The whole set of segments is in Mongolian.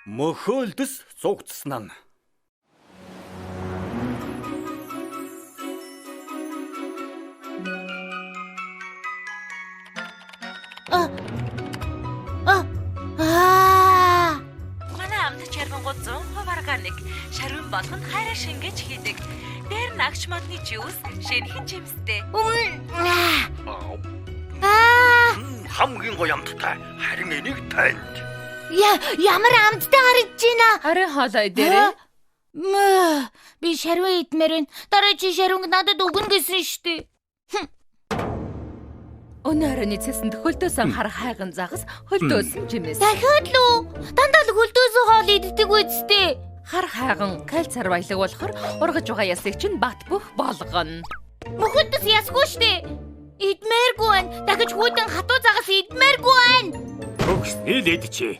Мөхөөлдөс зугтсан нь. Манай амт чармангууд 100% органик, шарвин болгонд хайраа шингээж хийдэг. Дээр нь агч модны жуус, шинэхэн жимстэй. Хамгийн гоё амттай. Харин энийг танд. Ямар амттай харагдаж байна? Харин хоолой дээр. Би шарваа идмээр байна. Дараа чи шарванг надад өгнө гэсэн штэ. Өнөөрөө цэсэнд хөлдөөсөн хар хайган загас, хөлдөөсөн жимс. Дахиад л үү? Дандаа л хөлдөөсөн хоол иддэг үсттэй. Хар хайган кальцар баялаг болохоор ургаж байгаа ясыг чинь бат бөх болгоно. Мөхөлдөс ясгүй штэ. Идмээргүй байна. Дахиж хүйдэн хатуу загас идмээргүй байна. Төгс нийлэдчи.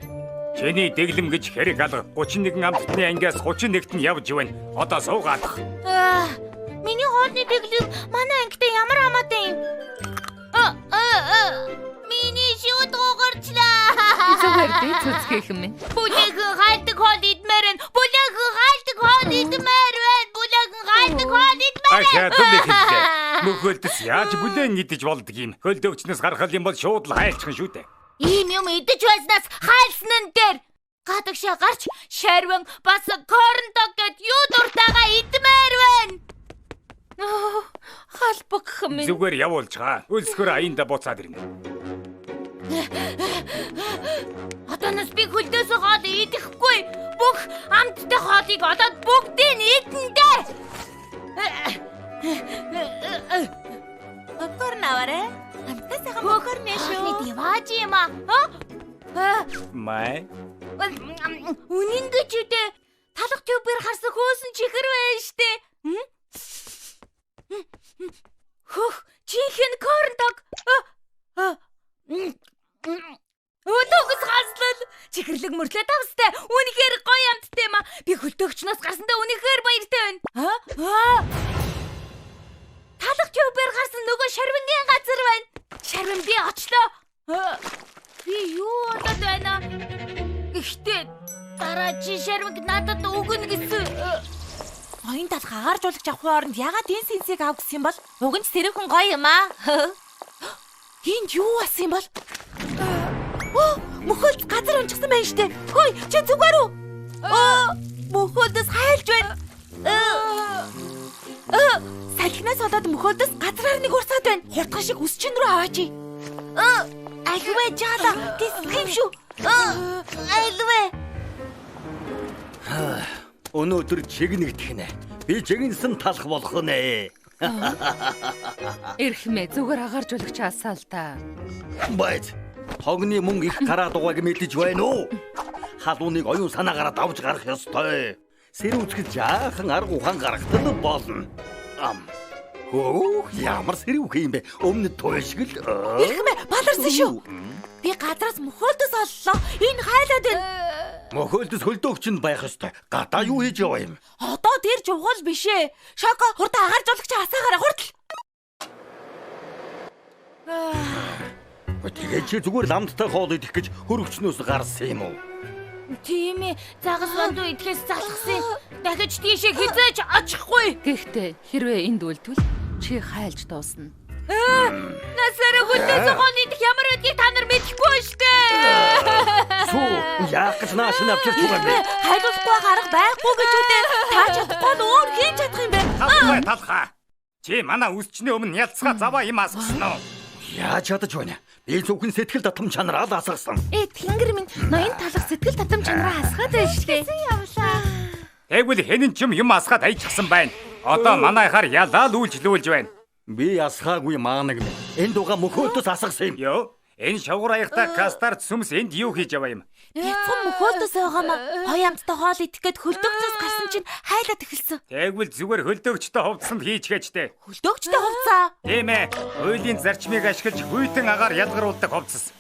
Чиний дэглэм гэж хэрэг алга 31 амтны ангиас 31-т нь явж байна. Одоо суугаад. Миний хоолны дэглэм манай ангитай ямар хамаатай юм? Миний шууд угарчлаа. Зүгээр дээ цэцгэх юм. Бүлэхэн хайдаг хоол идмээр байна. Бүлэхэн хайдаг хоол идмээр байна. Бүлэхэн хайдаг хоол идмээр Ахаа мөхөлдөс яаж бүлээн идэж болдог юм? Хөлдөөгчнөөс гаргал юм бол шууд л хайлцхан шүү дээ. Ийм юм идэж байснаас хайлсан нь дээр. Гадагшаа гарч шарван бас корндог гэд юу дуртайгаа идмээр байна. Халбах юм. Зүгээр явуулж гаа. Өлсгөр аянда буцаад ирнэ. Одооноос би хөлдөөс хоол идэхгүй. Бүх амттай хоолыг олоод бүгдийг идэн дээ. Попкорн аваарэ. Амттай сайхан попкорн нэшүү. Дивааж юм аа. Май. Үнэн гэж үдэ. Талах тюбээр харсан хөөсөн чихэр байна штэ. Хөх, чихэн корндог. Өдөгс хаслал. Чихэрлэг мөрлөө тавстай. Үнэхээр гоё амттай юм аа. Би хөлдөөгчнөөс гарсандаа үнэхээр баяртай байна. Талах тюбээр гарсан нөгөө шарвингийн газар байна. Шарвин би очлоо. Би юу болоод байна? Гэхдээ дараа чи шарвинг надад өгнө гэсэн. Ноён талх агааржуулагч авахын оронд ягаад энэ сэнсийг ав гэсэн юм бол? Уг нь сэрүүхэн гоё юм аа. Энд юу асан юм бол? Мөхөлд газар унчихсан байна штэ. Хөөе, чи зүгээр үү? Мөхөлдөс хайлж байна. Салхинаас болоод мөхөлдөс газраар нэг урсаад байна. Хурдхан шиг өсчин рүү аваач. Альвэ жаала тисгэм шүү. Альвэ. Өнөөдөр чигнэгдэх нэ. Би чигнэсэн талах болох нэ. Эрхмээ зүгээр агааржуулагч асаа л та. Байд. Тогны мөнгө их гараад байгааг мэдэж байна уу? Халууныг оюун санаагаараа давж гарах ёстой. Сэрүүцгэж жаахан арга ухаан гаргахтал болно. Ямар сэрүүх юм бэ? Өмнө туйлшгэл. Эрхмээ баларсан шүү. Би гадраас мөхөлдөс оллоо. Энэ хайлаад байна. Мөхөлдөс хөлдөөгчөнд байх ёстой. Гадаа юу хийж яваа юм? Одоо тэр жувгал биш ээ. Шоко хурдан агааржуулагч асаагаараа хурдл. Тэгээ чи зүгээр ламттай хоол идэх гэж хөрөгчнөөс гарсан юм уу? Тийм ээ. Загас бандуу идэхээс залхсан. Дахиж тийшээ хизээч очихгүй. Гэхдээ хэрвээ энд үлдвэл чи хайлж дуусна. Насаараа хөлдөөс хоол идэх ямар байдгийг та нар мэдэхгүй штэ. Сүү, яах гэж нааш нь авчирч байгаа бэ? Хайлуулахгүй арга байхгүй гэж үдээ. Та чадахгүй нь өөр хийж чадах юм бэ? Талхаа. Чи манай үсчний өмнө ялцгаа заваа юм асгасан уу? Яаж чадаж байна? Би зөвхөн сэтгэл татам чанараа л асгасан. Тэнгэр минь ноён талах сэтгэл татам чанараа асгаад байна штэ. Тэгвэл хэнэн ч юм асгаад айчихсан байна. Одоо манайхаар ялаа л үйлчлүүлж байна. Би асгаагүй маанаг минь. Энд уга мөхөөдөс асгасан юм. Йоо, энэ шавгар аягтай кастар сүмс энд юу хийж яваа юм? Яцхан мөхөлдөс байгаамаа. Гоё амттай хоол идэх гээд хөлдөөгчөөс гарсан чинь хайлаад эхэлсэн. Тэгвэл зүгээр хөлдөөгчтэй хувцсанд хийчихээчтэй. Хөлдөөгчтэй хувцаа. Тийм ээ. Хуулийн зарчмыг ашиглаж хүйтэн агаар ялгаруулдаг хувцас.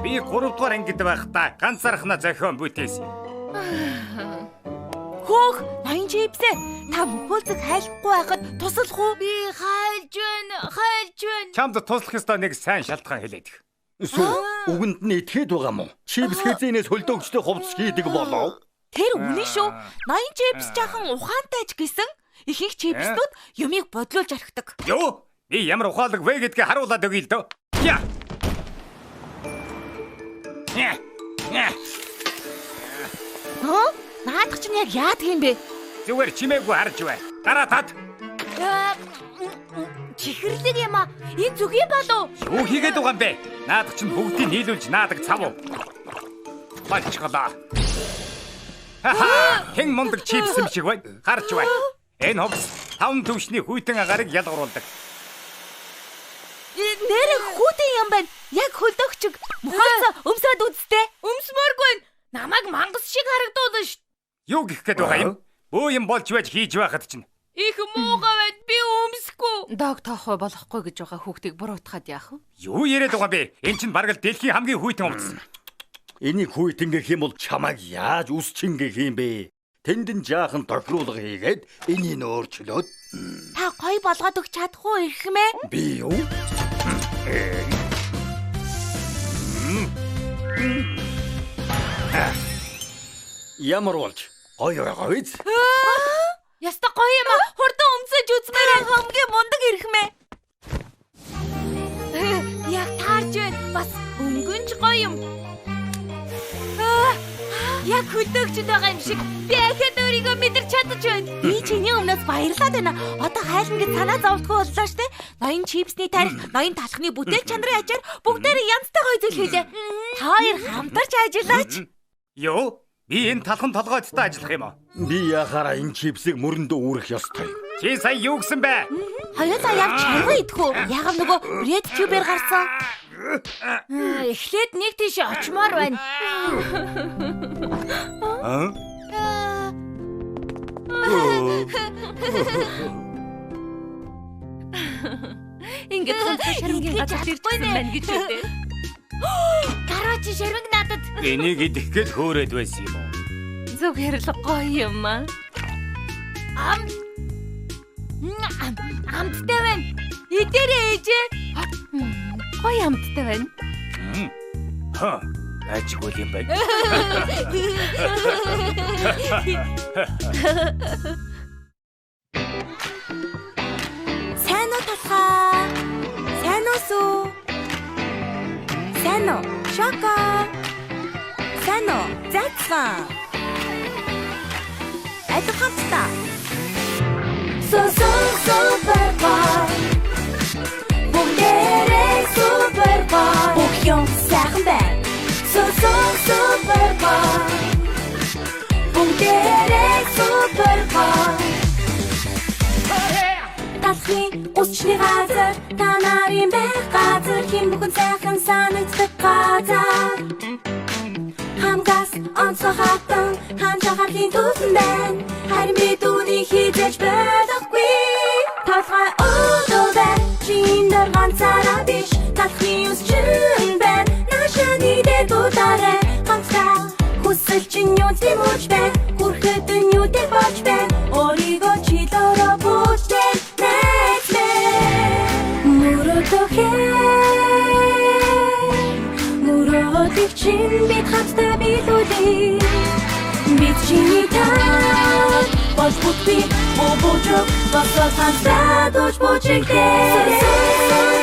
Би 3 дугаар ангид байхдаа ганцаархнаа зохион бүтээсэн. Хөөх, ноён чипсээ. Та мөхөлдөг хайлахгүй байхад туслах уу? Би хайлж байна. Чамд туслах ёстой нэг сайн шалтгаан хэлээд. Үгэнд нь итгэхэд байгаа мó? Чипс хэзээ сөлдөгчтэй хувцс хийдэг болов? Тэр үнэн шүү. Ноён чипс жаахан ухаантай ч гэсэн ихэнх чипсүүд юмыг бодлуулж орхидог. Юу? Би ямар ухаалаг вэ гэдгийг харуулад өгье л дөө. Я. Наадах чинь яг яадаг юм бэ? Зүгээр чимээгүй харж бай. Дараа тат. Чихэрлэг юм аа. Энэ зүгийн болов? Юу хийгээд байгаа юм бэ? Наадах чинь бүгдийг нийлүүлж наадаг цав уу? Бачгалаа. Хэн мундаг чипс юм шиг бай. Гарч бай. Энэ ховс 5 төвшний хүйтэн агарыг ялгаруулдаг. Нэр хүүтэн юм байна. Яг хөлдөгчг. Мухац өмсөд үзтээ. Өмсмөргүй. Намайг мангас шиг харагдуулна ш. Юу гэх гээд байгаа юм? Өө юм болж байж хийж байхад чинь. Их муугаа байд би өмсөхгүй. Дог тоохой болохгүй гэж байгаа хүүхдийг буруутгаад яах вэ? Юу яриад байгаа бэ? Энд чинь бараг л дэлхийн хамгийн хүйтэн хувцас. Энийг хүйтэн гэх юм бол чамайг яаж үсчин гэх юм бэ? Тэнд нь жаахан тохируулга хийгээд энийг өөрчлөөд Та гоё болгоод өгч чадах уу ирхмээ? би юу? Ямар болж гоё байгаа биз? Яста гоё юм аа. Хурдан өмсөж үзмээр хамгийн мундаг ирхмээ. Яг таарч байна. Бас өнгөнч гоё юм. Яг хөлдөөгчд байгаа юм шиг. Би ахад өөрийгөө мэдэрч чадаж байна. Би чиний өмнөөс баярлаад байна. Одоо хайлна гэж санаа зовдгоо боллоо штэ. Ноён чипсний тарих, ноён талхны бүтээл чанарын ачаар бүгдээрээ янзтай гоё зүйл хийлээ. Та хоёр хамтарч ажиллаач. Юу? Би энэ талхан толгойдтой ажиллах юм уу? Би яхаараа энэ чипсийг мөрөндөө үүрэх ёстой. Чи сая юу гэсэн бэ? Хоёулаа явж чарга идэх үү? Яагаад нөгөө Red Tube-ээр гарсан? Эхлээд нэг тийш очмоор байна. Ингээд шармгийн газар ирсэн байна гэж үү? Гараач шармиг надад. Энийг идэх гээд хөөрөөд байсан юм уу? Зүгээр л гоё юм аа. Амттай байна. Идэрээ ээжээ. Гоё амттай байна. Ажиггүй юм байна. Сайн уу талхаа? Сайн уу сүү? Сайн уу? Шоко. Сайн уу? Зацсан. Это хамста. Супер. Бүгдээрээ супер. Бүх юм сайхан байна. Супер. Бүгдээрээ супер. Талхын усчны газар, та нарын байх газар, хэм бүхэн сайхан санагддаг газар. Хамгаас онцгой хатан, ханчахарын төсөн байна. Харин би түүнийг хийж байхгүй. Талхай өдөөдөө чиндэр ганцаараа биш. Талхын усчин байна. Нашаны дэдүүдаарэ ганцаа. Хүсэл чинь юу тэмүүлж байна. Хүрэхэд нь юу дэг болж байна. Өөрийгөө чилөөрөө бүтээн Мөрөөдийг чинь бид хамтдаа биелүүлээ. Бид чиний таа болж бүтгэв, божиг, бас хамтдаа дууж божигдээ.